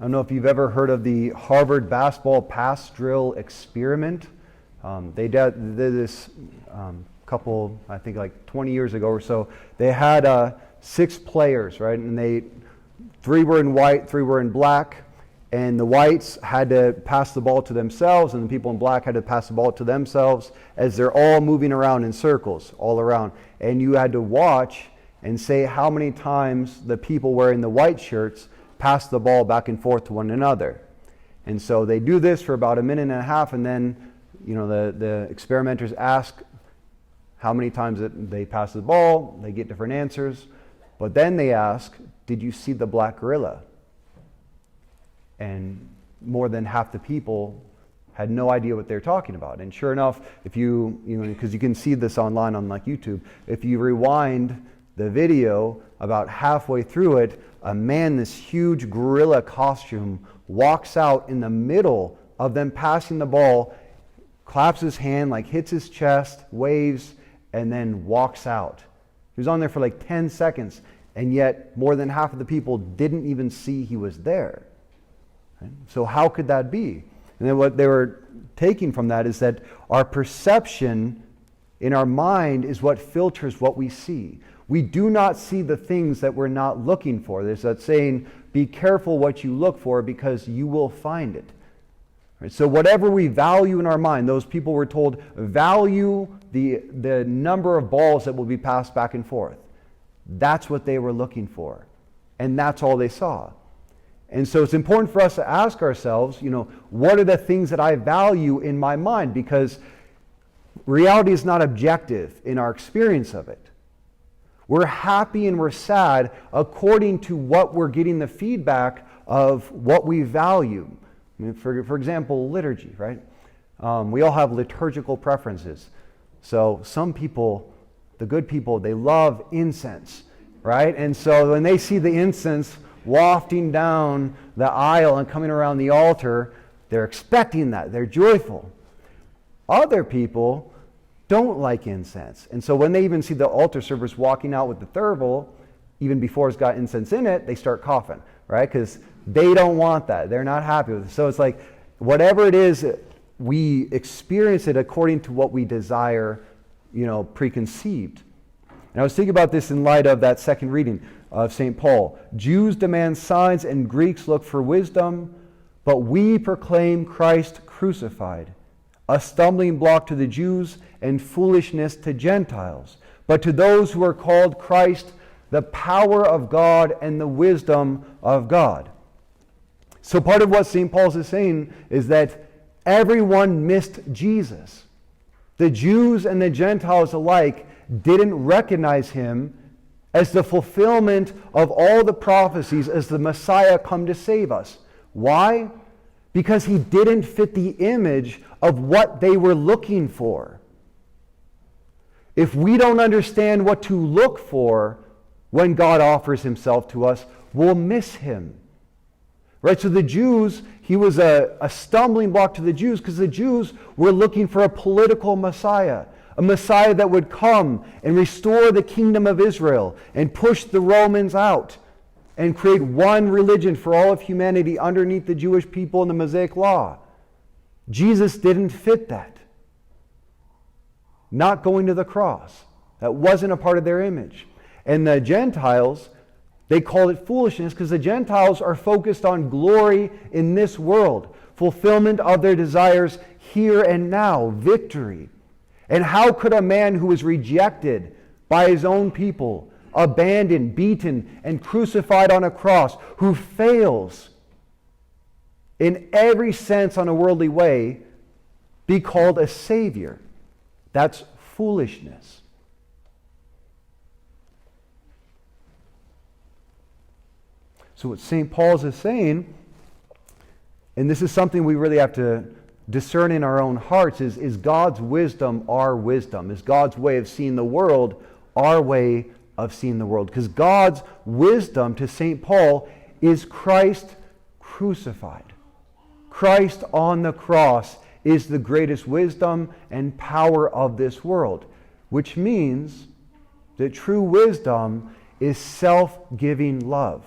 I don't know if you've ever heard of the Harvard basketball pass drill experiment. They did this couple, I think like 20 years ago or so. They had 6 players, right? And 3 were in white, 3 were in black. And the whites had to pass the ball to themselves, and the people in black had to pass the ball to themselves as they're all moving around in circles all around. And you had to watch and say how many times the people wearing the white shirts pass the ball back and forth to one another. And so they do this for about a minute and a half, and then the experimenters ask how many times they pass the ball. They get different answers. But then they ask, did you see the black gorilla? And more than half the people had no idea what they're talking about. And sure enough, if because you can see this online on like YouTube, if you rewind the video, about halfway through it, a man in this huge gorilla costume walks out in the middle of them passing the ball, claps his hand, like hits his chest, waves, and then walks out. He was on there for like 10 seconds, and yet more than half of the people didn't even see he was there. Right? So how could that be? And then what they were taking from that is that our perception in our mind is what filters what we see. We do not see the things that we're not looking for. There's that saying, be careful what you look for because you will find it. Right? So whatever we value in our mind, those people were told, value the number of balls that will be passed back and forth. That's what they were looking for. And that's all they saw. And so it's important for us to ask ourselves, what are the things that I value in my mind? Because reality is not objective in our experience of it. We're happy and we're sad according to what we're getting the feedback of what we value. I mean, for example, liturgy, right? We all have liturgical preferences. So some people, the good people, they love incense, right? And so when they see the incense wafting down the aisle and coming around the altar, they're expecting that. They're joyful. Other people don't like incense. And so when they even see the altar servers walking out with the thurible, even before it's got incense in it, they start coughing, right? Because they don't want that. They're not happy with it. So it's like, whatever it is, we experience it according to what we desire, preconceived. And I was thinking about this in light of that second reading of St. Paul. Jews demand signs and Greeks look for wisdom, but we proclaim Christ crucified, a stumbling block to the Jews and foolishness to Gentiles. But to those who are called Christ, the power of God and the wisdom of God. So part of what St. Paul is saying is that everyone missed Jesus. The Jews and the Gentiles alike didn't recognize him as the fulfillment of all the prophecies as the Messiah come to save us. Why? Because he didn't fit the image of what they were looking for. If we don't understand what to look for when God offers himself to us, we'll miss him. Right? So the Jews, he was a stumbling block to the Jews because the Jews were looking for a political Messiah. A Messiah that would come and restore the kingdom of Israel and push the Romans out and create one religion for all of humanity underneath the Jewish people and the Mosaic law. Jesus didn't fit that. Not going to the cross. That wasn't a part of their image. And the Gentiles, they called it foolishness because the Gentiles are focused on glory in this world, fulfillment of their desires here and now, victory. And how could a man who was rejected by his own people, abandoned, beaten, and crucified on a cross, who fails in every sense on a worldly way, be called a savior? That's foolishness. So what St. Paul is saying, and this is something we really have to discern in our own hearts, is God's wisdom our wisdom? Is God's way of seeing the world our way of seeing the world? Because God's wisdom to St. Paul is Christ crucified. Christ on the cross is the greatest wisdom and power of this world, which means that true wisdom is self-giving love.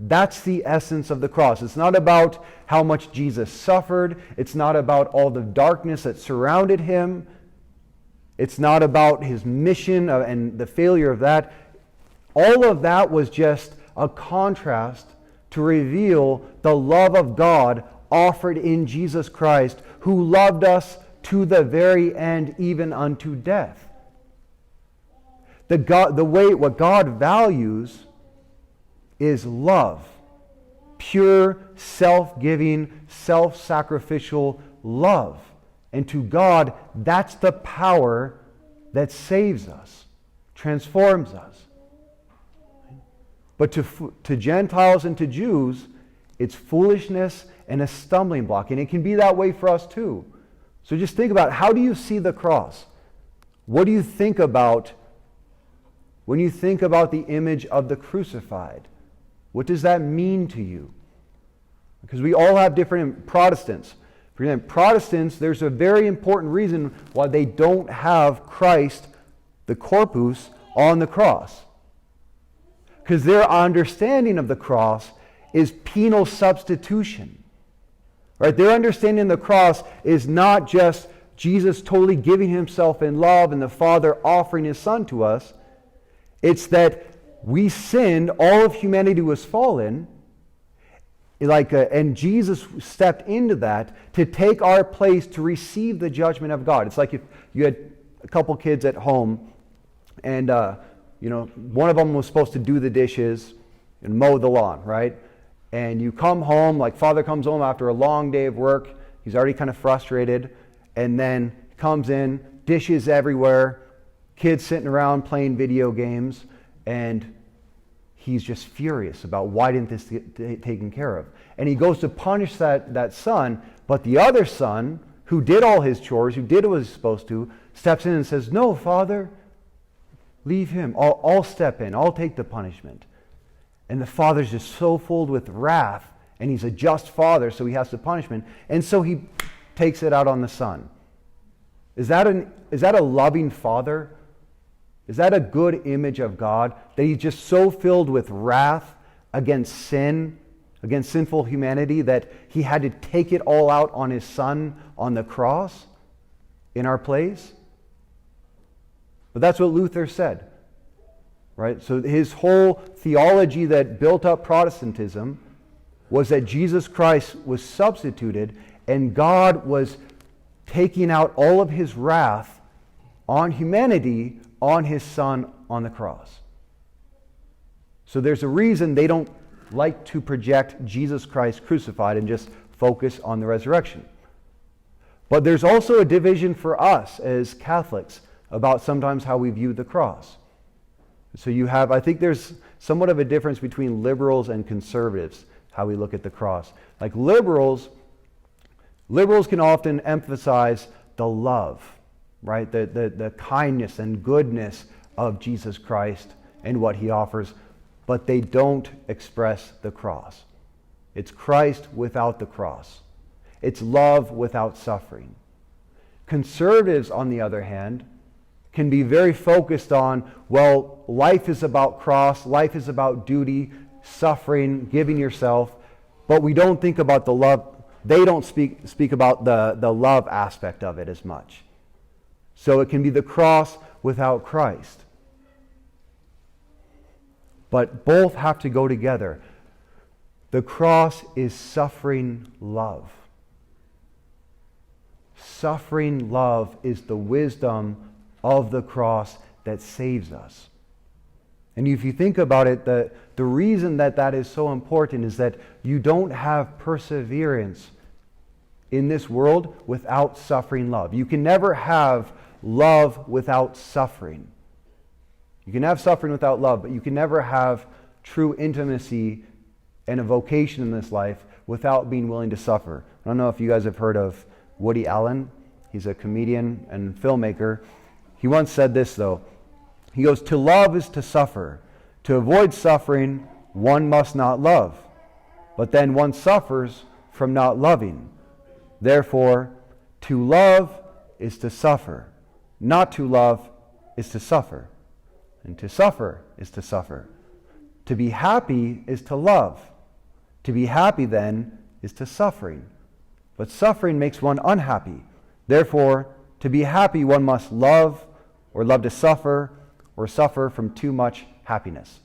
That's the essence of the cross. It's not about how much Jesus suffered. It's not about all the darkness that surrounded him. It's not about his mission and the failure of that. All of that was just a contrast to reveal the love of God offered in Jesus Christ, who loved us to the very end, even unto death. What God values is love. Pure, self-giving, self-sacrificial love. And to God, that's the power that saves us, transforms us. But to Gentiles and to Jews, it's foolishness and a stumbling block. And it can be that way for us too. So just think about, how do you see the cross? What do you think about when you think about the image of the crucified? What does that mean to you? Because we all have different Protestants. For example, Protestants, there's a very important reason why they don't have Christ, the corpus, on the cross. Because their understanding of the cross is penal substitution. Right? Their understanding of the cross is not just Jesus totally giving himself in love and the Father offering his Son to us. It's that we sinned, all of humanity was fallen, and Jesus stepped into that to take our place to receive the judgment of God. It's like if you had a couple kids at home, and one of them was supposed to do the dishes and mow the lawn, right? And you come home, like father comes home after a long day of work, he's already kind of frustrated, and then comes in, dishes everywhere, kids sitting around playing video games, and he's just furious about why didn't this get taken care of. And he goes to punish that son, but the other son, who did all his chores, who did what he was supposed to, steps in and says, "No, Father, leave him. I'll step in. I'll take the punishment." And the father's just so filled with wrath, and he's a just father, so he has the punishment. And so he takes it out on the son. Is that a loving father? Is that a good image of God? That he's just so filled with wrath against sin, against sinful humanity, that he had to take it all out on his Son on the cross in our place? But that's what Luther said. Right? So his whole theology that built up Protestantism was that Jesus Christ was substituted and God was taking out all of his wrath on humanity on his Son on the cross. So there's a reason they don't like to project Jesus Christ crucified and just focus on the resurrection. But there's also a division for us as Catholics about sometimes how we view the cross. So I think there's somewhat of a difference between liberals and conservatives, how we look at the cross. Like liberals can often emphasize the love, right? The kindness and goodness of Jesus Christ and what he offers, but they don't express the cross. It's Christ without the cross. It's love without suffering. Conservatives, on the other hand, can be very focused on, well, life is about cross, life is about duty, suffering, giving yourself, but we don't think about the love. They don't speak about the love aspect of it as much. So it can be the cross without Christ. But both have to go together. The cross is suffering love. Suffering love is the wisdom of the cross that saves us. And if you think about it, the reason that is so important is that you don't have perseverance in this world without suffering love. You can never have love without suffering. You can have suffering without love, but you can never have true intimacy and a vocation in this life without being willing to suffer. I don't know if you guys have heard of Woody Allen. He's a comedian and filmmaker. He once said this, though. He goes, "To love is to suffer. To avoid suffering, one must not love. But then one suffers from not loving. Therefore, to love is to suffer. Not to love is to suffer. And to suffer is to suffer. To be happy is to love. To be happy then is to suffering. But suffering makes one unhappy. Therefore, to be happy one must love or love to suffer or suffer from too much happiness.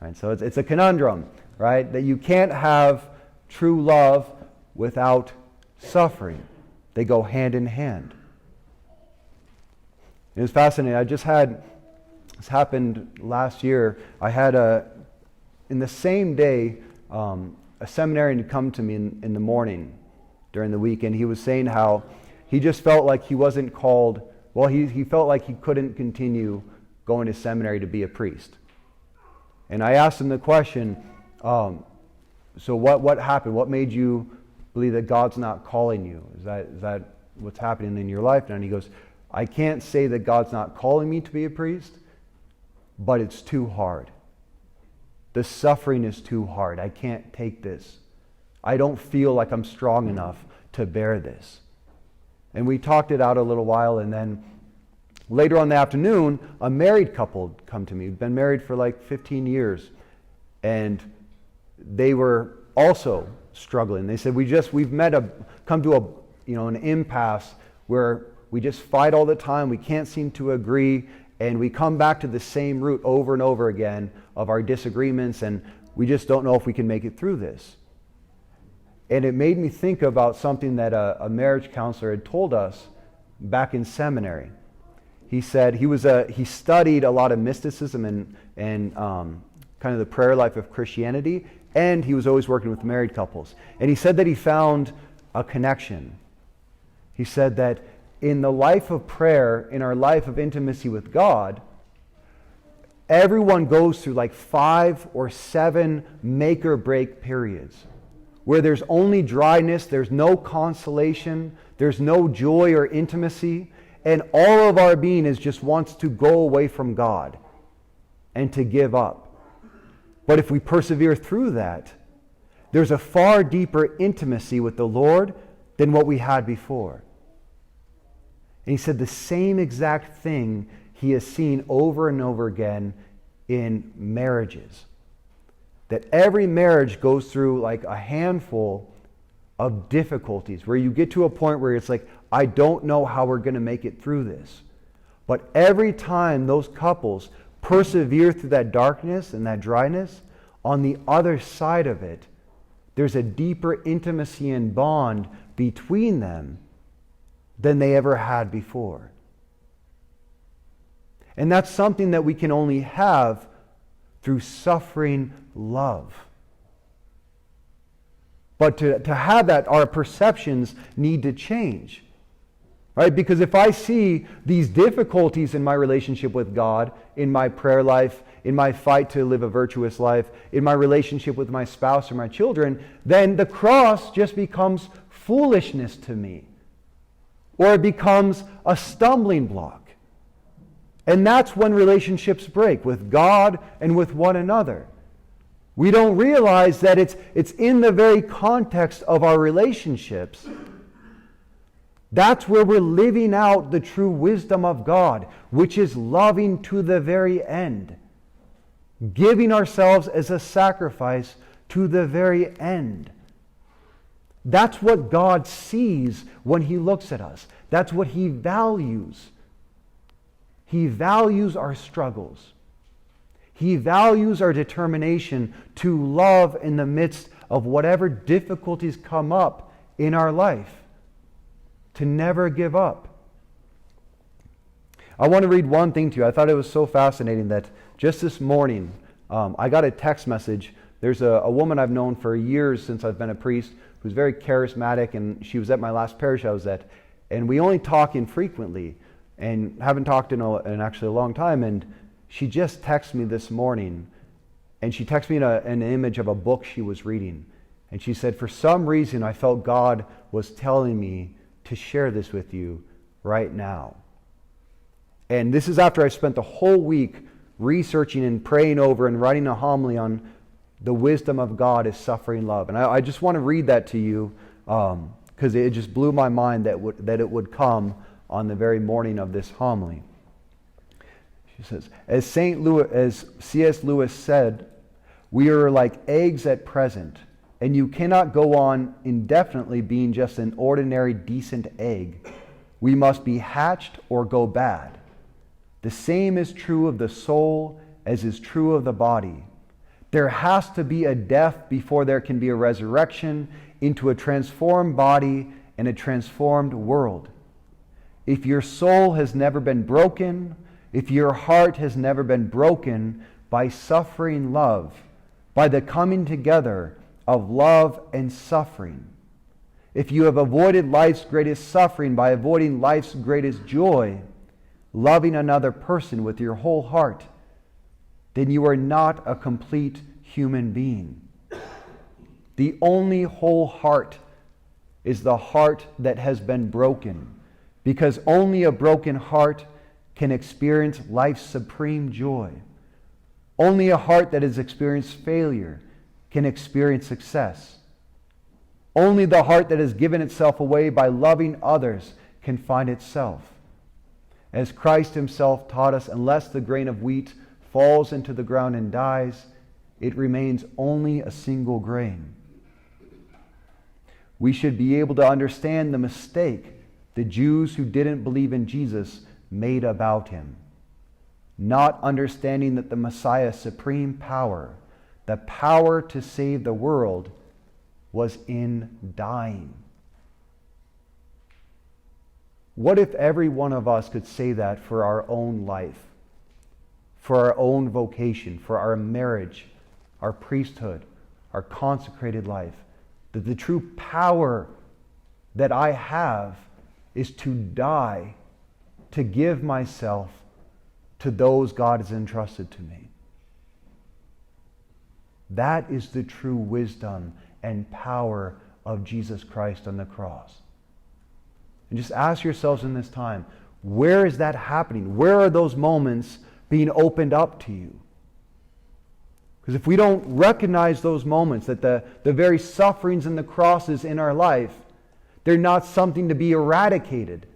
Right? So it's a conundrum, right? That you can't have true love without suffering. They go hand in hand. It was fascinating. This happened last year. I had in the same day, a seminarian had come to me in the morning during the week, and he was saying how he just felt like he wasn't called, he felt like he couldn't continue going to seminary to be a priest. And I asked him the question, so what happened? What made you believe that God's not calling you? Is that what's happening in your life now? And he goes, I can't say that God's not calling me to be a priest, but it's too hard. The suffering is too hard. I can't take this. I don't feel like I'm strong enough to bear this. And we talked it out a little while, and then later on in the afternoon, a married couple come to me. We've been married for like 15 years, and they were also struggling. They said, we've come to an impasse where we just fight all the time. We can't seem to agree, and we come back to the same root over and over again of our disagreements, and we just don't know if we can make it through this. And it made me think about something that a marriage counselor had told us back in seminary. He said he studied a lot of mysticism and kind of the prayer life of Christianity, and he was always working with married couples. And he said that he found a connection. He said that in the life of prayer, in our life of intimacy with God, everyone goes through like 5 or 7 make or break periods where there's only dryness, there's no consolation, there's no joy or intimacy, and all of our being just wants to go away from God and to give up. But if we persevere through that, there's a far deeper intimacy with the Lord than what we had before. And he said the same exact thing he has seen over and over again in marriages. That every marriage goes through like a handful of difficulties where you get to a point where it's like, I don't know how we're going to make it through this. But every time those couples persevere through that darkness and that dryness, on the other side of it, there's a deeper intimacy and bond between them than they ever had before. And that's something that we can only have through suffering love. But to have that, our perceptions need to change. Right? Because if I see these difficulties in my relationship with God, in my prayer life, in my fight to live a virtuous life, in my relationship with my spouse or my children, then the cross just becomes foolishness to me. Or it becomes a stumbling block. And that's when relationships break with God and with one another. We don't realize that it's in the very context of our relationships. That's where we're living out the true wisdom of God, which is loving to the very end. Giving ourselves as a sacrifice to the very end. That's what God sees when He looks at us. That's what He values. He values our struggles. He values our determination to love in the midst of whatever difficulties come up in our life. To never give up. I want to read one thing to you. I thought it was so fascinating that just this morning, I got a text message. There's a woman I've known for years since I've been a priest who's very charismatic, and she was at my last parish I was at, and we only talk infrequently and haven't talked in actually a long time, and she just texted me this morning, and she texted me an image of a book she was reading, and she said, for some reason I felt God was telling me to share this with you right now. And this is after I spent the whole week researching and praying over and writing a homily on the wisdom of God is suffering love. And I just want to read that to you because it just blew my mind that it would come on the very morning of this homily. She says, as C.S. Lewis said, we are like eggs at present, and you cannot go on indefinitely being just an ordinary decent egg. We must be hatched or go bad. The same is true of the soul as is true of the body. There has to be a death before there can be a resurrection into a transformed body and a transformed world. If your soul has never been broken, if your heart has never been broken by suffering love, by the coming together of love and suffering, if you have avoided life's greatest suffering by avoiding life's greatest joy, loving another person with your whole heart, then you are not a complete human being. The only whole heart is the heart that has been broken, because only a broken heart can experience life's supreme joy. Only a heart that has experienced failure can experience success. Only the heart that has given itself away by loving others can find itself. As Christ himself taught us, unless the grain of wheat falls into the ground and dies, it remains only a single grain. We should be able to understand the mistake the Jews who didn't believe in Jesus made about him, not understanding that the Messiah's supreme power, the power to save the world, was in dying. What if every one of us could say that for our own life, for our own vocation, for our marriage, our priesthood, our consecrated life, that the true power that I have is to die, to give myself to those God has entrusted to me. That is the true wisdom and power of Jesus Christ on the cross. And just ask yourselves in this time, where is that happening? Where are those moments being opened up to you? Because if we don't recognize those moments, that the very sufferings and the crosses in our life, they're not something to be eradicated,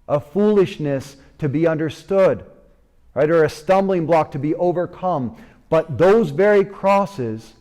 a foolishness to be understood, right? Or a stumbling block to be overcome. But those very crosses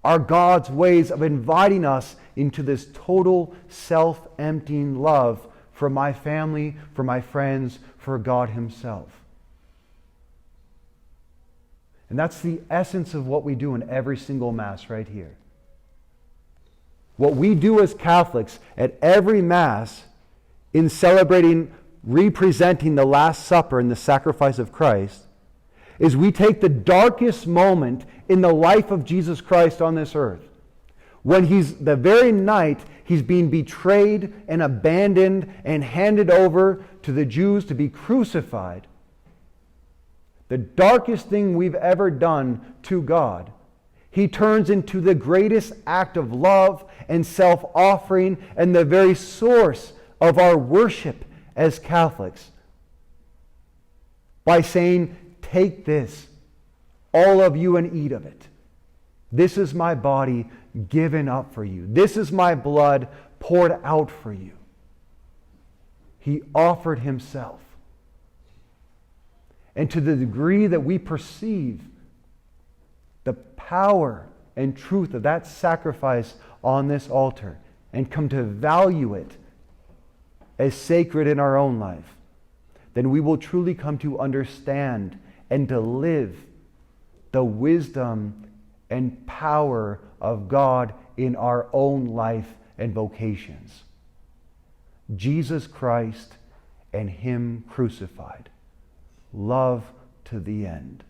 are God's ways of inviting us into this total self-emptying love for my family, for my friends, for God himself. And that's the essence of what we do in every single Mass right here. What we do as Catholics at every Mass in celebrating, representing the Last Supper and the sacrifice of Christ, is we take the darkest moment in the life of Jesus Christ on this earth, when the very night he's being betrayed and abandoned and handed over to the Jews to be crucified, the darkest thing we've ever done to God, he turns into the greatest act of love and self-offering and the very source of our worship as Catholics, by saying, "Take this, all of you, and eat of it. This is my body given up for you. This is my blood poured out for you." He offered himself. And to the degree that we perceive the power and truth of that sacrifice on this altar and come to value it as sacred in our own life, then we will truly come to understand and to live the wisdom and power of God in our own life and vocations. Jesus Christ and him crucified. Love to the end.